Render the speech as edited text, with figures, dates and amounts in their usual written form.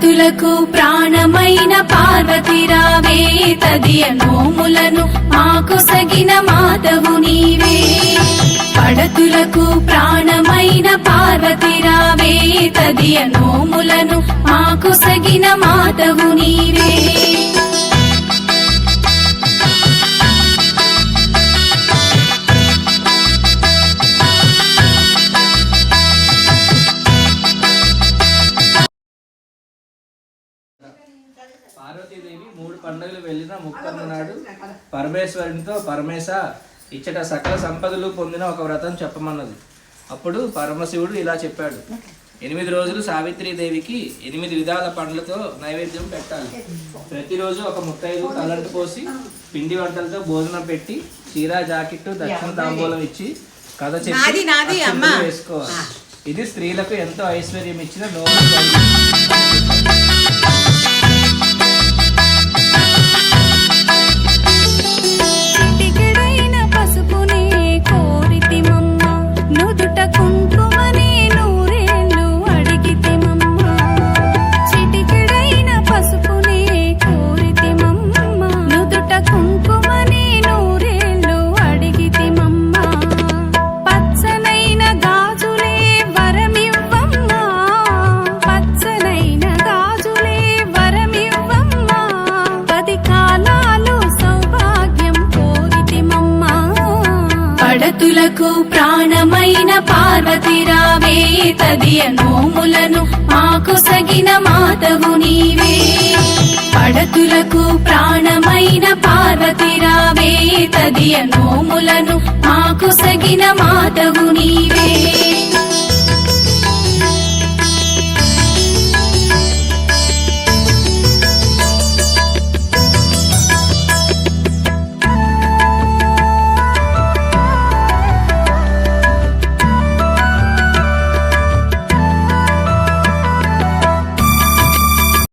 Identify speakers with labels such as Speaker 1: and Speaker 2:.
Speaker 1: పడతులకు ప్రాణమైన పార్వతి రావే తదియ నోములను మాకు సగిన మాతవు నీవే పడతులకు ప్రాణమైన పార్వతి రావే తదియ నోములను మాకు సగిన మాతవు నీవే
Speaker 2: పార్వతీదేవి 3 పండుగలు వెళ్ళిన ముక్కన్న నాడు పరమేశ్వరునితో పరమేశ ఇచ్చట సకల సంపదలు పొందిన ఒక వ్రతం చెప్పమన్నది. అప్పుడు పరమశివుడు ఇలా చెప్పాడు, 8 రోజులు సావిత్రీదేవికి 8 విధాల పండ్లతో నైవేద్యం పెట్టాలి. ప్రతిరోజు ఒక ముత్తైదు తలంటు పోసి పిండి వంటలతో భోజనం పెట్టి చీరా జాకెట్టు దక్షిణ తాంబూలం ఇచ్చి కథ చెప్పి వేసుకోవాలి. ఇది స్త్రీలకు ఎంతో ఐశ్వర్యం ఇచ్చిన నోము.
Speaker 1: పడతులకు ప్రాణమైన పార్వతి రావే తదియ నోములను మాకు సగిన మాతవు నీవే పడతులకు ప్రాణమైన పార్వతి రావే తదియ నోములను మాకు సగిన మాతవు నీవే